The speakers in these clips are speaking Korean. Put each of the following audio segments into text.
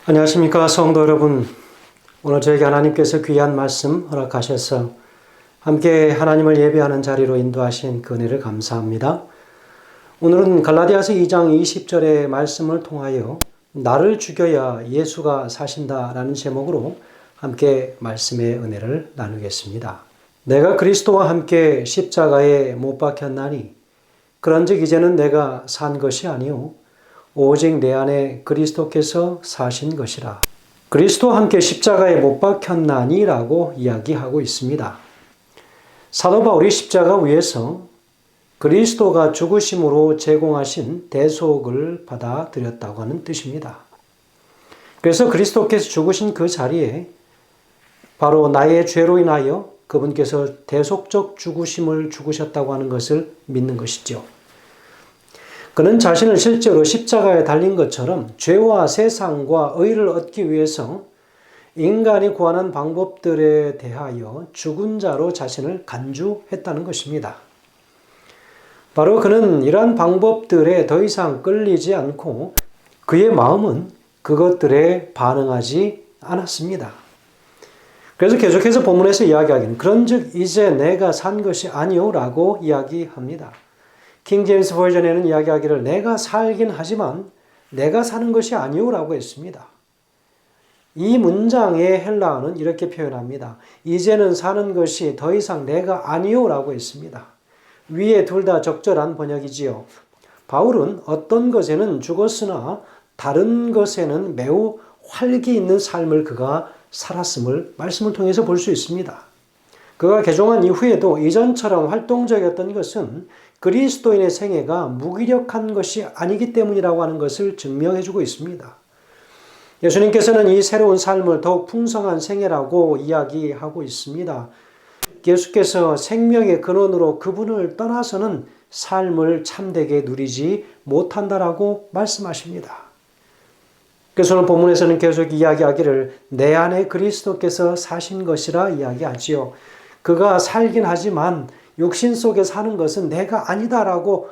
안녕하십니까 성도 여러분. 오늘 저에게 하나님께서 귀한 말씀 허락하셔서 함께 하나님을 예배하는 자리로 인도하신 그 은혜를 감사합니다. 오늘은 갈라디아서 2장 20절의 말씀을 통하여 나를 죽여야 예수가 사신다라는 제목으로 함께 말씀의 은혜를 나누겠습니다. 내가 그리스도와 함께 십자가에 못 박혔나니 그런즉 이제는 내가 산 것이 아니요 오직 내 안에 그리스도께서 사신 것이라. 그리스도와 함께 십자가에 못 박혔나니 라고 이야기하고 있습니다. 사도 바울이 십자가 위에서 그리스도가 죽으심으로 제공하신 대속을 받아들였다고 하는 뜻입니다. 그래서 그리스도께서 죽으신 그 자리에 바로 나의 죄로 인하여 그분께서 대속적 죽으심을 죽으셨다고 하는 것을 믿는 것이죠. 그는 자신을 실제로 십자가에 달린 것처럼 죄와 세상과 의를 얻기 위해서 인간이 구하는 방법들에 대하여 죽은 자로 자신을 간주했다는 것입니다. 바로 그는 이러한 방법들에 더 이상 끌리지 않고 그의 마음은 그것들에 반응하지 않았습니다. 그래서 계속해서 본문에서 이야기하기는 그런즉 이제 내가 산 것이 아니요 라고 이야기합니다. 킹 제임스 버전에는 이야기하기를 내가 살긴 하지만 내가 사는 것이 아니요 라고 했습니다. 이 문장의 헬라어는 이렇게 표현합니다. 이제는 사는 것이 더 이상 내가 아니요 라고 했습니다. 위에 둘 다 적절한 번역이지요. 바울은 어떤 것에는 죽었으나 다른 것에는 매우 활기 있는 삶을 그가 살았음을 말씀을 통해서 볼 수 있습니다. 그가 개종한 이후에도 이전처럼 활동적이었던 것은 그리스도인의 생애가 무기력한 것이 아니기 때문이라고 하는 것을 증명해주고 있습니다. 예수님께서는 이 새로운 삶을 더욱 풍성한 생애라고 이야기하고 있습니다. 예수께서 생명의 근원으로 그분을 떠나서는 삶을 참되게 누리지 못한다라고 말씀하십니다. 그래서 오늘 본문에서는 계속 이야기하기를 내 안에 그리스도께서 사신 것이라 이야기하지요. 그가 살긴 하지만 육신 속에 사는 것은 내가 아니다라고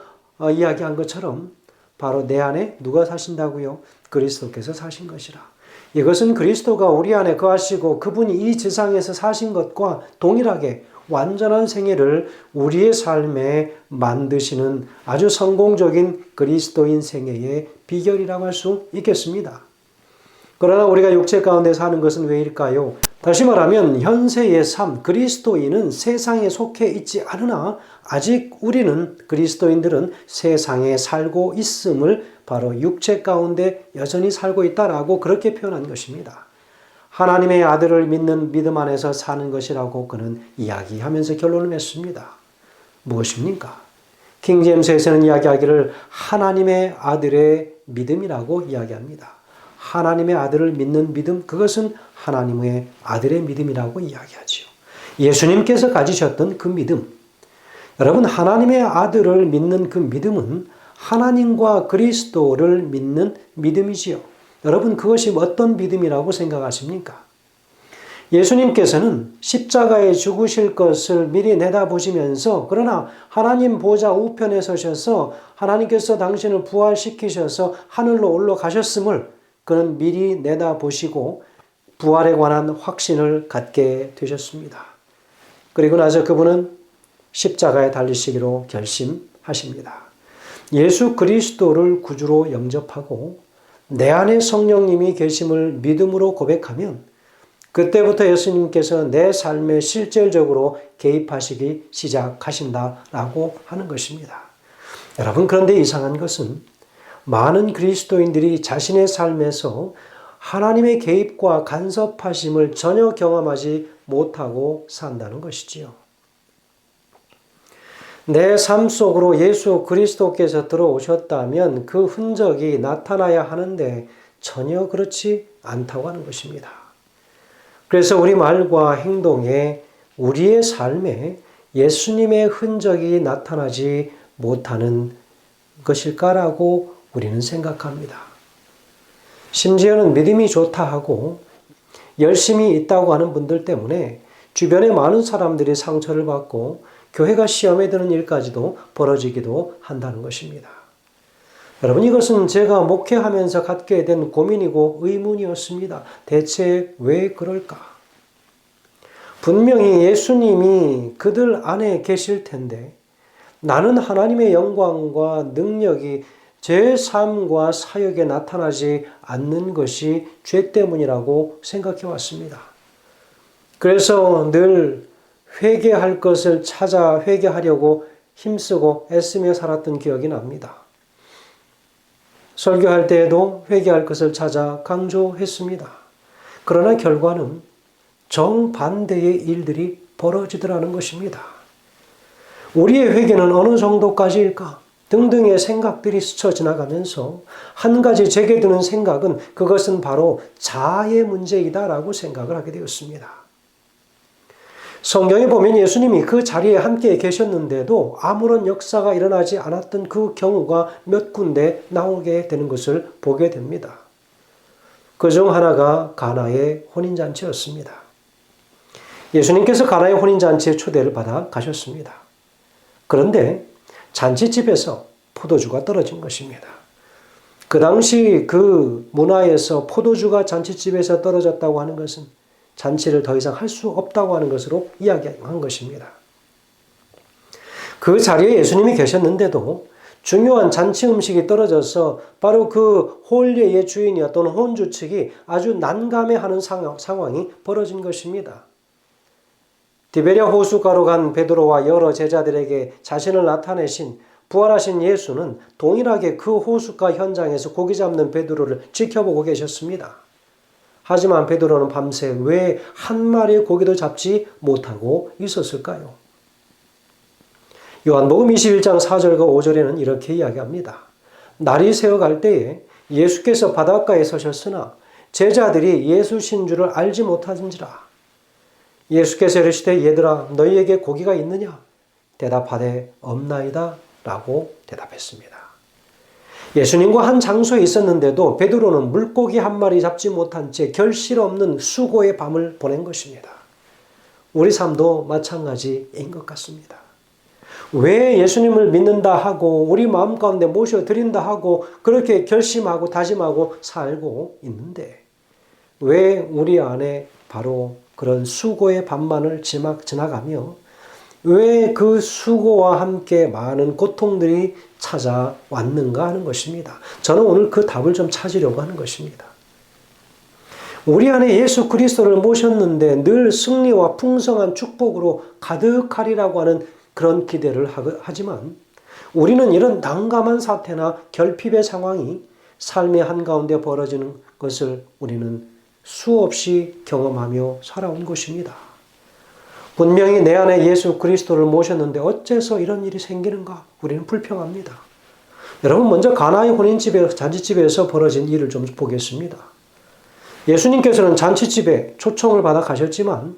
이야기한 것처럼 바로 내 안에 누가 사신다고요? 그리스도께서 사신 것이라. 이것은 그리스도가 우리 안에 거하시고 그분이 이 지상에서 사신 것과 동일하게 완전한 생애를 우리의 삶에 만드시는 아주 성공적인 그리스도인 생애의 비결이라고 할 수 있겠습니다. 그러나 우리가 육체 가운데 사는 것은 왜일까요? 다시 말하면 현세의 삶, 그리스도인은 세상에 속해 있지 않으나 아직 우리는 그리스도인들은 세상에 살고 있음을 바로 육체 가운데 여전히 살고 있다라고 그렇게 표현한 것입니다. 하나님의 아들을 믿는 믿음 안에서 사는 것이라고 그는 이야기하면서 결론을 맺습니다. 무엇입니까? 킹제임스에서는 이야기하기를 하나님의 아들의 믿음이라고 이야기합니다. 하나님의 아들을 믿는 믿음, 그것은 하나님의 아들의 믿음이라고 이야기하지요. 예수님께서 가지셨던 그 믿음, 여러분 하나님의 아들을 믿는 그 믿음은 하나님과 그리스도를 믿는 믿음이지요. 여러분 그것이 어떤 믿음이라고 생각하십니까? 예수님께서는 십자가에 죽으실 것을 미리 내다보시면서 그러나 하나님 보좌 우편에 서셔서 하나님께서 당신을 부활시키셔서 하늘로 올라가셨음을 그는 미리 내다보시고 부활에 관한 확신을 갖게 되셨습니다. 그리고 나서 그분은 십자가에 달리시기로 결심하십니다. 예수 그리스도를 구주로 영접하고 내 안에 성령님이 계심을 믿음으로 고백하면 그때부터 예수님께서 내 삶에 실질적으로 개입하시기 시작하신다라고 하는 것입니다. 여러분 그런데 이상한 것은 많은 그리스도인들이 자신의 삶에서 하나님의 개입과 간섭하심을 전혀 경험하지 못하고 산다는 것이지요. 내 삶 속으로 예수 그리스도께서 들어오셨다면 그 흔적이 나타나야 하는데 전혀 그렇지 않다고 하는 것입니다. 그래서 우리 말과 행동에 우리의 삶에 예수님의 흔적이 나타나지 못하는 것일까라고 우리는 생각합니다. 심지어는 믿음이 좋다 하고 열심히 있다고 하는 분들 때문에 주변에 많은 사람들이 상처를 받고 교회가 시험에 드는 일까지도 벌어지기도 한다는 것입니다. 여러분, 이것은 제가 목회하면서 갖게 된 고민이고 의문이었습니다. 대체 왜 그럴까? 분명히 예수님이 그들 안에 계실 텐데 나는 하나님의 영광과 능력이 제 삶과 사역에 나타나지 않는 것이 죄 때문이라고 생각해 왔습니다. 그래서 늘 회개할 것을 찾아 회개하려고 힘쓰고 애쓰며 살았던 기억이 납니다. 설교할 때에도 회개할 것을 찾아 강조했습니다. 그러나 결과는 정반대의 일들이 벌어지더라는 것입니다. 우리의 회개는 어느 정도까지일까? 등등의 생각들이 스쳐 지나가면서 한 가지 제게 드는 생각은 그것은 바로 자아의 문제이다라고 생각을 하게 되었습니다. 성경에 보면 예수님이 그 자리에 함께 계셨는데도 아무런 역사가 일어나지 않았던 그 경우가 몇 군데 나오게 되는 것을 보게 됩니다. 그중 하나가 가나의 혼인잔치였습니다. 예수님께서 가나의 혼인잔치에 초대를 받아 가셨습니다. 그런데 잔치집에서 포도주가 떨어진 것입니다. 그 당시 그 문화에서 포도주가 잔치집에서 떨어졌다고 하는 것은 잔치를 더 이상 할 수 없다고 하는 것으로 이야기한 것입니다. 그 자리에 예수님이 계셨는데도 중요한 잔치 음식이 떨어져서 바로 그 혼례의 주인이었던 혼주 측이 아주 난감해하는 상황이 벌어진 것입니다. 디베랴 호숫가로 간 베드로와 여러 제자들에게 자신을 나타내신 부활하신 예수는 동일하게 그 호숫가 현장에서 고기 잡는 베드로를 지켜보고 계셨습니다. 하지만 베드로는 밤새 왜 한 마리의 고기도 잡지 못하고 있었을까요? 요한복음 21장 4절과 5절에는 이렇게 이야기합니다. 날이 새어갈 때에 예수께서 바닷가에 서셨으나 제자들이 예수신 줄을 알지 못하는지라. 예수께서 이르시되 얘들아 너희에게 고기가 있느냐? 대답하되 없나이다 라고 대답했습니다. 예수님과 한 장소에 있었는데도 베드로는 물고기 한 마리 잡지 못한 채 결실 없는 수고의 밤을 보낸 것입니다. 우리 삶도 마찬가지인 것 같습니다. 왜 예수님을 믿는다 하고 우리 마음 가운데 모셔드린다 하고 그렇게 결심하고 다짐하고 살고 있는데 왜 우리 안에 바로 그런 수고의 밤만을 지나가며 왜 그 수고와 함께 많은 고통들이 찾아왔는가 하는 것입니다. 저는 오늘 그 답을 좀 찾으려고 하는 것입니다. 우리 안에 예수 그리스도를 모셨는데 늘 승리와 풍성한 축복으로 가득하리라고 하는 그런 기대를 하지만 우리는 이런 난감한 사태나 결핍의 상황이 삶의 한가운데 벌어지는 것을 우리는 수없이 경험하며 살아온 것입니다. 분명히 내 안에 예수 그리스도를 모셨는데 어째서 이런 일이 생기는가? 우리는 불평합니다. 여러분 먼저 가나의 잔치집에서 벌어진 일을 좀 보겠습니다. 예수님께서는 잔치집에 초청을 받아 가셨지만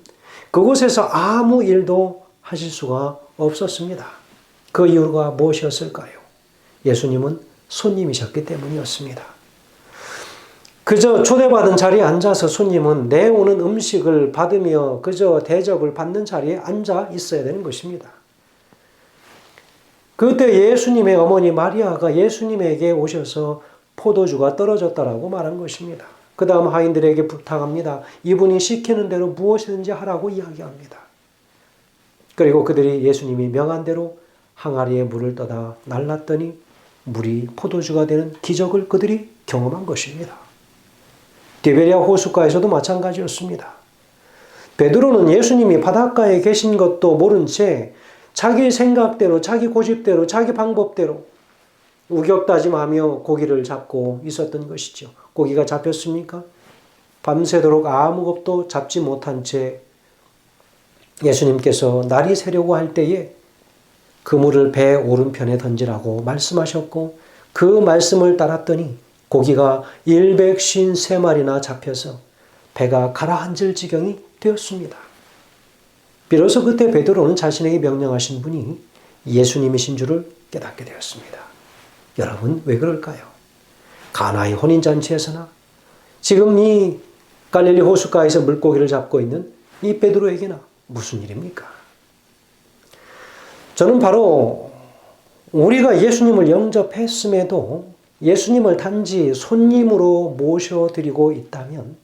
그곳에서 아무 일도 하실 수가 없었습니다. 그 이유가 무엇이었을까요? 예수님은 손님이셨기 때문이었습니다. 그저 초대받은 자리에 앉아서 손님은 내오는 음식을 받으며 그저 대접을 받는 자리에 앉아 있어야 되는 것입니다. 그때 예수님의 어머니 마리아가 예수님에게 오셔서 포도주가 떨어졌다라고 말한 것입니다. 그 다음 하인들에게 부탁합니다. 이분이 시키는 대로 무엇이든지 하라고 이야기합니다. 그리고 그들이 예수님이 명한 대로 항아리에 물을 떠다 날랐더니 물이 포도주가 되는 기적을 그들이 경험한 것입니다. 디베랴 호숫가에서도 마찬가지였습니다. 베드로는 예수님이 바닷가에 계신 것도 모른 채 자기 생각대로, 자기 고집대로, 자기 방법대로 우격다짐하며 고기를 잡고 있었던 것이죠. 고기가 잡혔습니까? 밤새도록 아무것도 잡지 못한 채 예수님께서 날이 새려고 할 때에 그물을 배 오른편에 던지라고 말씀하셨고 그 말씀을 따랐더니 고기가 153마리나 잡혀서 배가 가라앉을 지경이 되었습니다. 비로소 그때 베드로는 자신에게 명령하신 분이 예수님이신 줄을 깨닫게 되었습니다. 여러분 왜 그럴까요? 가나의 혼인잔치에서나 지금 이 갈릴리 호숫가에서 물고기를 잡고 있는 이 베드로에게나 무슨 일입니까? 저는 바로 우리가 예수님을 영접했음에도 예수님을 단지 손님으로 모셔드리고 있다면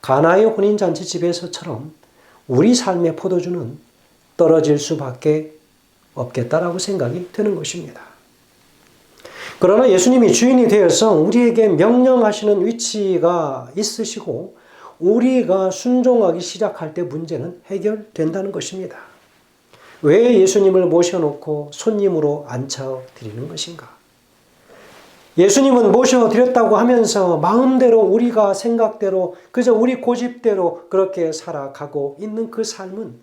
가나의 혼인잔치 집에서처럼 우리 삶의 포도주는 떨어질 수밖에 없겠다라고 생각이 드는 것입니다. 그러나 예수님이 주인이 되어서 우리에게 명령하시는 위치가 있으시고 우리가 순종하기 시작할 때 문제는 해결된다는 것입니다. 왜 예수님을 모셔놓고 손님으로 앉혀드리는 것인가? 예수님은 모셔드렸다고 하면서 마음대로 우리가 생각대로 그저 우리 고집대로 그렇게 살아가고 있는 그 삶은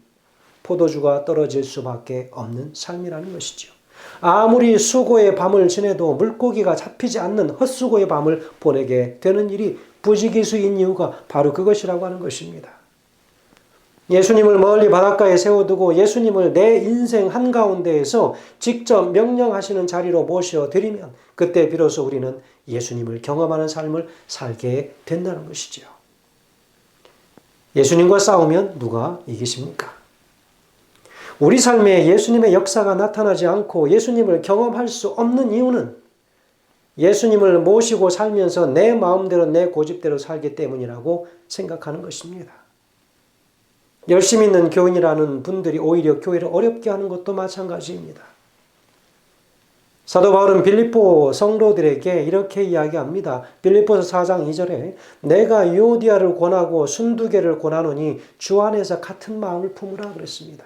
포도주가 떨어질 수밖에 없는 삶이라는 것이죠. 아무리 수고의 밤을 지내도 물고기가 잡히지 않는 헛수고의 밤을 보내게 되는 일이 부지기수인 이유가 바로 그것이라고 하는 것입니다. 예수님을 멀리 바닷가에 세워두고 예수님을 내 인생 한가운데에서 직접 명령하시는 자리로 모셔드리면 그때 비로소 우리는 예수님을 경험하는 삶을 살게 된다는 것이죠. 예수님과 싸우면 누가 이기십니까? 우리 삶에 예수님의 역사가 나타나지 않고 예수님을 경험할 수 없는 이유는 예수님을 모시고 살면서 내 마음대로 내 고집대로 살기 때문이라고 생각하는 것입니다. 열심히 있는 교인이라는 분들이 오히려 교회를 어렵게 하는 것도 마찬가지입니다. 사도 바울은 빌립보 성도들에게 이렇게 이야기합니다. 빌립보서 4장 2절에 내가 유오디아를 권하고 순두개를 권하노니 주 안에서 같은 마음을 품으라 그랬습니다.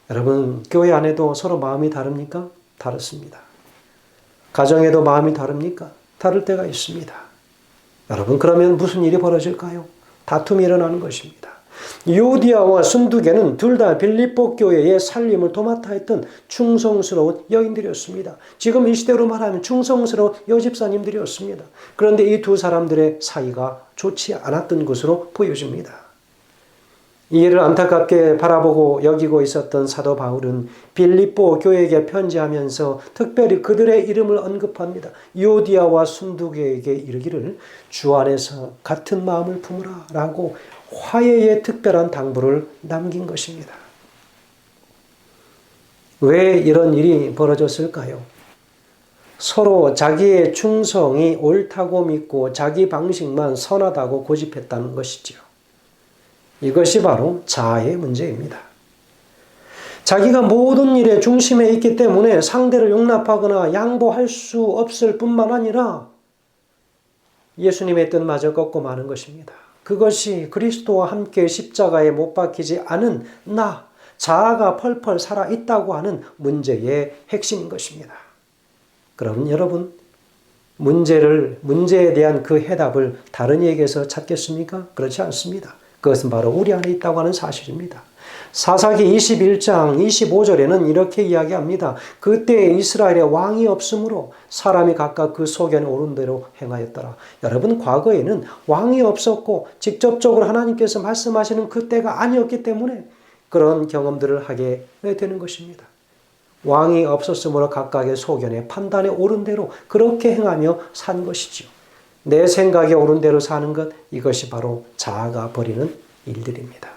여러분, 교회 안에도 서로 마음이 다릅니까? 다릅니다. 가정에도 마음이 다릅니까? 다를 때가 있습니다. 여러분, 그러면 무슨 일이 벌어질까요? 다툼이 일어나는 것입니다. 유오디아와 순두개는 둘 다 빌립보 교회의 살림을 도맡아 했던 충성스러운 여인들이었습니다. 지금 이 시대로 말하면 충성스러운 여집사님들이었습니다. 그런데 이 두 사람들의 사이가 좋지 않았던 것으로 보여집니다. 이 일을 안타깝게 바라보고 여기고 있었던 사도 바울은 빌립보 교회에게 편지하면서 특별히 그들의 이름을 언급합니다. 유오디아와 순두개에게 이르기를 주 안에서 같은 마음을 품으라 라고 화해의 특별한 당부를 남긴 것입니다. 왜 이런 일이 벌어졌을까요? 서로 자기의 충성이 옳다고 믿고 자기 방식만 선하다고 고집했다는 것이죠. 이것이 바로 자아의 문제입니다. 자기가 모든 일의 중심에 있기 때문에 상대를 용납하거나 양보할 수 없을 뿐만 아니라 예수님의 뜻마저 꺾고 마는 것입니다. 그것이 그리스도와 함께 십자가에 못 박히지 않은 나, 자아가 펄펄 살아있다고 하는 문제의 핵심인 것입니다. 그럼 여러분, 문제에 대한 그 해답을 다른 이에게서 찾겠습니까? 그렇지 않습니다. 그것은 바로 우리 안에 있다고 하는 사실입니다. 사사기 21장 25절에는 이렇게 이야기합니다. 그때 이스라엘에 왕이 없으므로 사람이 각각 그 소견에 오른 대로 행하였더라. 여러분, 과거에는 왕이 없었고 직접적으로 하나님께서 말씀하시는 그때가 아니었기 때문에 그런 경험들을 하게 되는 것입니다. 왕이 없었으므로 각각의 소견에 판단에 오른 대로 그렇게 행하며 산 것이죠. 내 생각에 옳은 대로 사는 것, 이것이 바로 자아가 벌이는 일들입니다.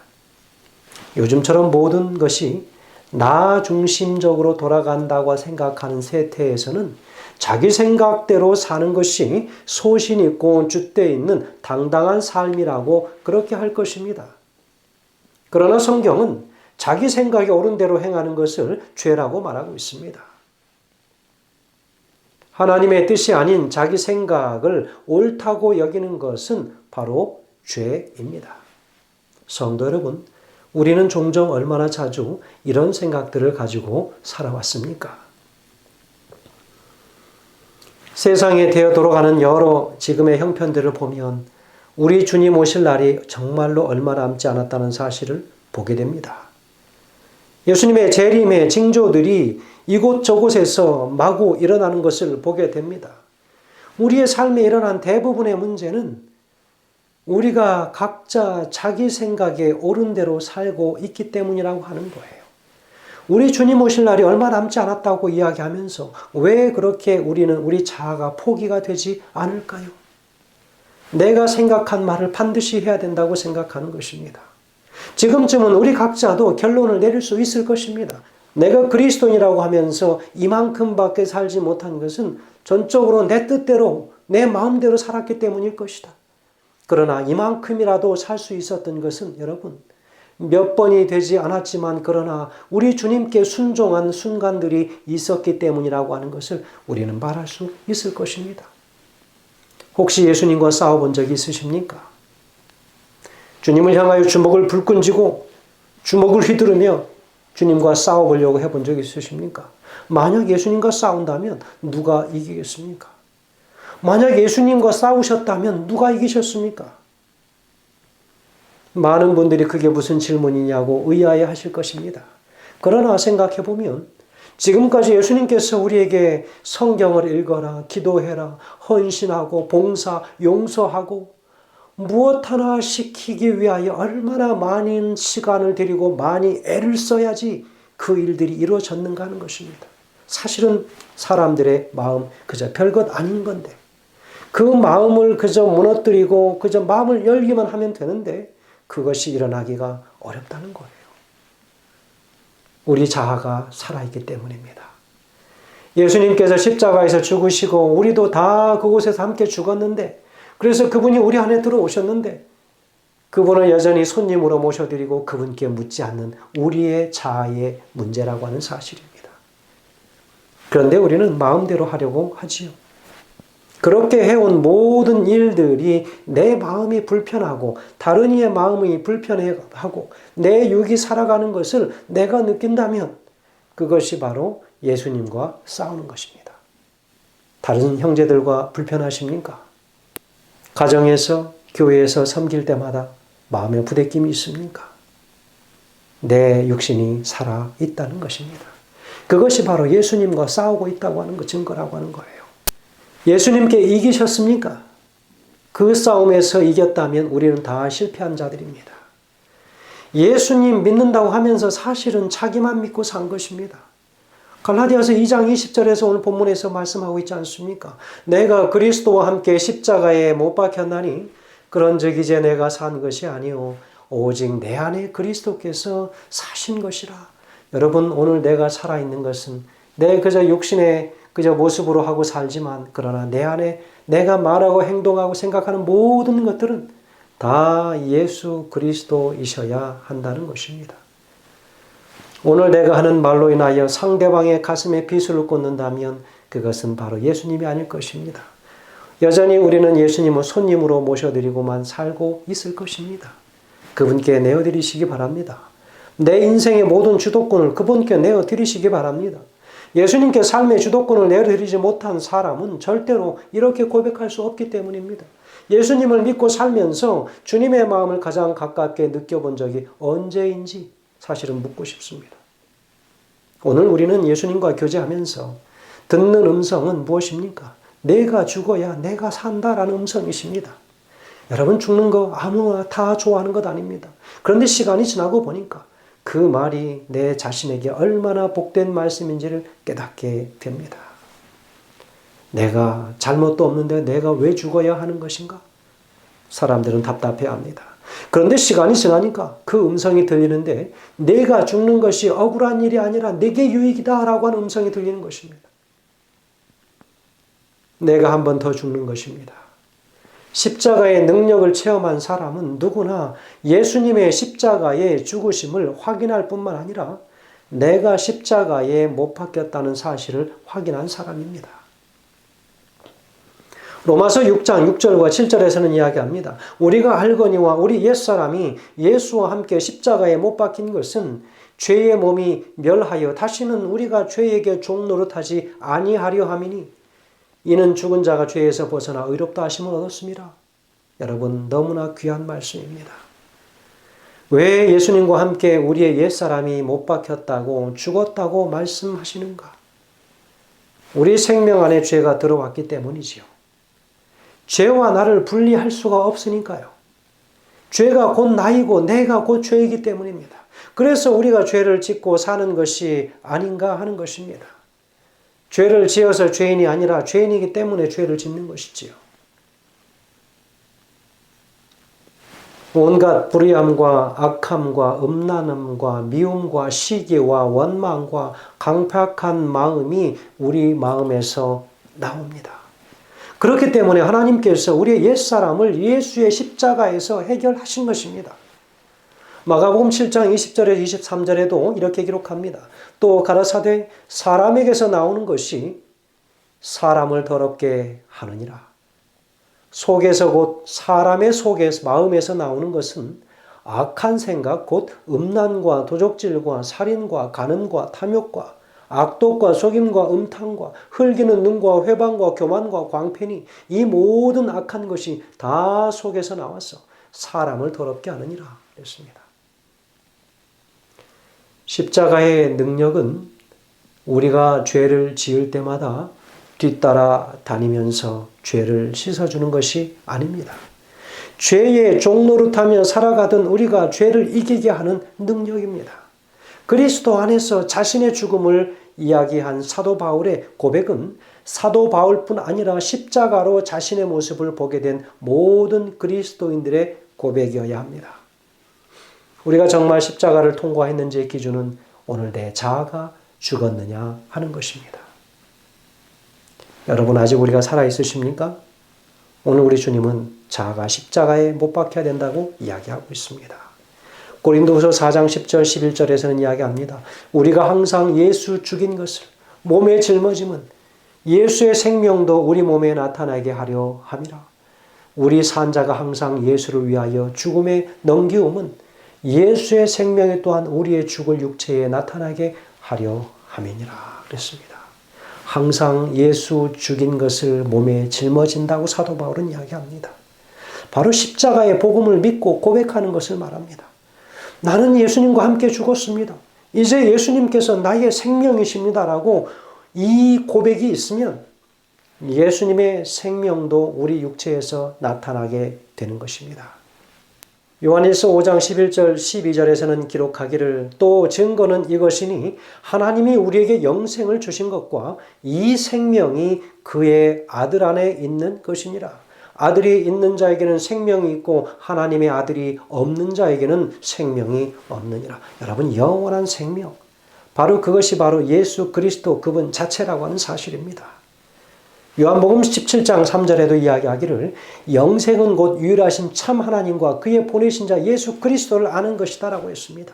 요즘처럼 모든 것이 나 중심적으로 돌아간다고 생각하는 세태에서는 자기 생각대로 사는 것이 소신 있고 줏대 있는 당당한 삶이라고 그렇게 할 것입니다. 그러나 성경은 자기 생각에 옳은 대로 행하는 것을 죄라고 말하고 있습니다. 하나님의 뜻이 아닌 자기 생각을 옳다고 여기는 것은 바로 죄입니다. 성도 여러분, 우리는 종종 얼마나 자주 이런 생각들을 가지고 살아왔습니까? 세상에 되어 돌아가는 여러 지금의 형편들을 보면 우리 주님 오실 날이 정말로 얼마 남지 않았다는 사실을 보게 됩니다. 예수님의 재림의 징조들이 이곳저곳에서 마구 일어나는 것을 보게 됩니다. 우리의 삶에 일어난 대부분의 문제는 우리가 각자 자기 생각에 옳은 대로 살고 있기 때문이라고 하는 거예요. 우리 주님 오실 날이 얼마 남지 않았다고 이야기하면서 왜 그렇게 우리 자아가 포기가 되지 않을까요? 내가 생각한 말을 반드시 해야 된다고 생각하는 것입니다. 지금쯤은 우리 각자도 결론을 내릴 수 있을 것입니다. 내가 그리스도인이라고 하면서 이만큼밖에 살지 못한 것은 전적으로 내 뜻대로 내 마음대로 살았기 때문일 것이다. 그러나 이만큼이라도 살 수 있었던 것은 여러분 몇 번이 되지 않았지만 그러나 우리 주님께 순종한 순간들이 있었기 때문이라고 하는 것을 우리는 말할 수 있을 것입니다. 혹시 예수님과 싸워본 적이 있으십니까? 주님을 향하여 주먹을 불끈 쥐고 주먹을 휘두르며 주님과 싸워보려고 해본 적이 있으십니까? 만약 예수님과 싸운다면 누가 이기겠습니까? 만약 예수님과 싸우셨다면 누가 이기셨습니까? 많은 분들이 그게 무슨 질문이냐고 의아해 하실 것입니다. 그러나 생각해 보면 지금까지 예수님께서 우리에게 성경을 읽어라, 기도해라, 헌신하고 봉사, 용서하고 무엇 하나 시키기 위하여 얼마나 많은 시간을 들이고 많이 애를 써야지 그 일들이 이루어졌는가 하는 것입니다. 사실은 사람들의 마음 그저 별것 아닌 건데 그 마음을 그저 무너뜨리고 그저 마음을 열기만 하면 되는데 그것이 일어나기가 어렵다는 거예요. 우리 자아가 살아있기 때문입니다. 예수님께서 십자가에서 죽으시고 우리도 다 그곳에서 함께 죽었는데 그래서 그분이 우리 안에 들어오셨는데 그분을 여전히 손님으로 모셔드리고 그분께 묻지 않는 우리의 자아의 문제라고 하는 사실입니다. 그런데 우리는 마음대로 하려고 하지요. 그렇게 해온 모든 일들이 내 마음이 불편하고 다른 이의 마음이 불편해하고 내 육이 살아가는 것을 내가 느낀다면 그것이 바로 예수님과 싸우는 것입니다. 다른 형제들과 불편하십니까? 가정에서, 교회에서 섬길 때마다 마음의 부대낌이 있습니까? 내 육신이 살아있다는 것입니다. 그것이 바로 예수님과 싸우고 있다고 하는 것, 증거라고 하는 거예요. 예수님께 이기셨습니까? 그 싸움에서 이겼다면 우리는 다 실패한 자들입니다. 예수님 믿는다고 하면서 사실은 자기만 믿고 산 것입니다. 갈라디아서 2장 20절에서 오늘 본문에서 말씀하고 있지 않습니까? 내가 그리스도와 함께 십자가에 못 박혔나니 그런즉 이제 내가 산 것이 아니요 오직 내 안에 그리스도께서 사신 것이라. 여러분 오늘 내가 살아있는 것은 내 그저 육신의 그저 모습으로 하고 살지만 그러나 내 안에 내가 말하고 행동하고 생각하는 모든 것들은 다 예수 그리스도이셔야 한다는 것입니다. 오늘 내가 하는 말로 인하여 상대방의 가슴에 비수를 꽂는다면 그것은 바로 예수님이 아닐 것입니다. 여전히 우리는 예수님을 손님으로 모셔드리고만 살고 있을 것입니다. 그분께 내어드리시기 바랍니다. 내 인생의 모든 주도권을 그분께 내어드리시기 바랍니다. 예수님께 삶의 주도권을 내어드리지 못한 사람은 절대로 이렇게 고백할 수 없기 때문입니다. 예수님을 믿고 살면서 주님의 마음을 가장 가깝게 느껴본 적이 언제인지 사실은 묻고 싶습니다. 오늘 우리는 예수님과 교제하면서 듣는 음성은 무엇입니까? 내가 죽어야 내가 산다라는 음성이십니다. 여러분 죽는 거 아무나 다 좋아하는 것 아닙니다. 그런데 시간이 지나고 보니까 그 말이 내 자신에게 얼마나 복된 말씀인지를 깨닫게 됩니다. 내가 잘못도 없는데 내가 왜 죽어야 하는 것인가? 사람들은 답답해합니다. 그런데 시간이 지나니까 그 음성이 들리는데 내가 죽는 것이 억울한 일이 아니라 내게 유익이다라고 하는 음성이 들리는 것입니다. 내가 한 번 더 죽는 것입니다. 십자가의 능력을 체험한 사람은 누구나 예수님의 십자가의 죽으심을 확인할 뿐만 아니라 내가 십자가에 못 박혔다는 사실을 확인한 사람입니다. 로마서 6장 6절과 7절에서는 이야기합니다. 우리가 알거니와 우리 옛사람이 예수와 함께 십자가에 못 박힌 것은 죄의 몸이 멸하여 다시는 우리가 죄에게 종노릇하지 아니하려 함이니 이는 죽은 자가 죄에서 벗어나 의롭다 하심을 얻었습니다. 여러분 너무나 귀한 말씀입니다. 왜 예수님과 함께 우리의 옛사람이 못 박혔다고 죽었다고 말씀하시는가? 우리 생명 안에 죄가 들어왔기 때문이지요. 죄와 나를 분리할 수가 없으니까요. 죄가 곧 나이고 내가 곧 죄이기 때문입니다. 그래서 우리가 죄를 짓고 사는 것이 아닌가 하는 것입니다. 죄를 지어서 죄인이 아니라 죄인이기 때문에 죄를 짓는 것이지요. 온갖 불의함과 악함과 음란함과 미움과 시기와 원망과 강팍한 마음이 우리 마음에서 나옵니다. 그렇기 때문에 하나님께서 우리의 옛사람을 예수의 십자가에서 해결하신 것입니다. 마가복음 7장 20절에서 23절에도 이렇게 기록합니다. 또 가라사대 사람에게서 나오는 것이 사람을 더럽게 하느니라. 속에서 곧 사람의 속에서 마음에서 나오는 것은 악한 생각 곧 음란과 도적질과 살인과 간음과 탐욕과 악독과 속임과 음탕과 흘기는 눈과 회방과 교만과 광팬이 이 모든 악한 것이 다 속에서 나와서 사람을 더럽게 하느니라 그랬습니다. 십자가의 능력은 우리가 죄를 지을 때마다 뒤따라 다니면서 죄를 씻어주는 것이 아닙니다. 죄의 종노릇하며 살아가던 우리가 죄를 이기게 하는 능력입니다. 그리스도 안에서 자신의 죽음을 이야기한 사도 바울의 고백은 사도 바울뿐 아니라 십자가로 자신의 모습을 보게 된 모든 그리스도인들의 고백이어야 합니다. 우리가 정말 십자가를 통과했는지의 기준은 오늘 내 자아가 죽었느냐 하는 것입니다. 여러분 아직 우리가 살아있으십니까? 오늘 우리 주님은 자아가 십자가에 못 박혀야 된다고 이야기하고 있습니다. 고린도후서 4장 10절 11절에서는 이야기합니다. 우리가 항상 예수 죽인 것을 몸에 짊어짐은 예수의 생명도 우리 몸에 나타나게 하려 함이라. 우리 산자가 항상 예수를 위하여 죽음에 넘기움은 예수의 생명이 또한 우리의 죽을 육체에 나타나게 하려 함이니라 그랬습니다. 항상 예수 죽인 것을 몸에 짊어진다고 사도 바울은 이야기합니다. 바로 십자가의 복음을 믿고 고백하는 것을 말합니다. 나는 예수님과 함께 죽었습니다. 이제 예수님께서 나의 생명이십니다라고 이 고백이 있으면 예수님의 생명도 우리 육체에서 나타나게 되는 것입니다. 요한일서 5장 11절 12절에서는 기록하기를 또 증거는 이것이니 하나님이 우리에게 영생을 주신 것과 이 생명이 그의 아들 안에 있는 것이니라. 아들이 있는 자에게는 생명이 있고 하나님의 아들이 없는 자에게는 생명이 없느니라. 여러분 영원한 생명 바로 그것이 바로 예수 그리스도 그분 자체라고 하는 사실입니다. 요한복음 17장 3절에도 이야기하기를 영생은 곧 유일하신 참 하나님과 그의 보내신 자 예수 그리스도를 아는 것이다 라고 했습니다.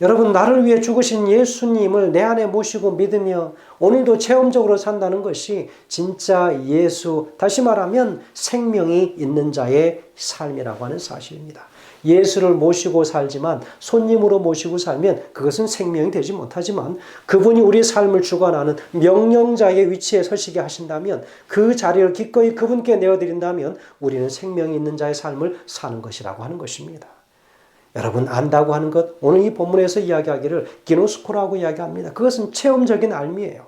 여러분 나를 위해 죽으신 예수님을 내 안에 모시고 믿으며 오늘도 체험적으로 산다는 것이 진짜 예수, 다시 말하면 생명이 있는 자의 삶이라고 하는 사실입니다. 예수를 모시고 살지만 손님으로 모시고 살면 그것은 생명이 되지 못하지만 그분이 우리의 삶을 주관하는 명령자의 위치에 서시게 하신다면 그 자리를 기꺼이 그분께 내어드린다면 우리는 생명이 있는 자의 삶을 사는 것이라고 하는 것입니다. 여러분 안다고 하는 것 오늘 이 본문에서 이야기하기를 기노스코라고 이야기합니다. 그것은 체험적인 알미예요.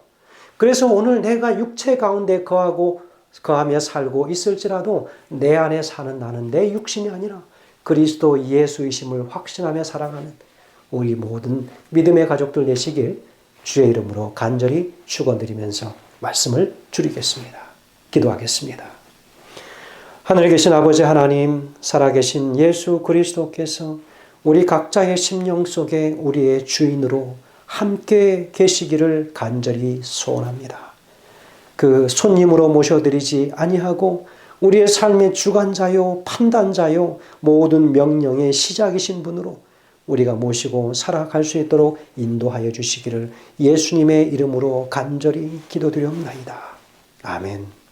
그래서 오늘 내가 육체 가운데 거하며 살고 있을지라도 내 안에 사는 나는 내 육신이 아니라 그리스도 예수이심을 확신하며 살아가는 우리 모든 믿음의 가족들 되시길 주의 이름으로 간절히 축원드리면서 말씀을 줄이겠습니다. 기도하겠습니다. 하늘에 계신 아버지 하나님, 살아계신 예수 그리스도께서 우리 각자의 심령 속에 우리의 주인으로 함께 계시기를 간절히 소원합니다. 그 손님으로 모셔드리지 아니하고 우리의 삶의 주관자요 판단자요 모든 명령의 시작이신 분으로 우리가 모시고 살아갈 수 있도록 인도하여 주시기를 예수님의 이름으로 간절히 기도드리옵나이다. 아멘.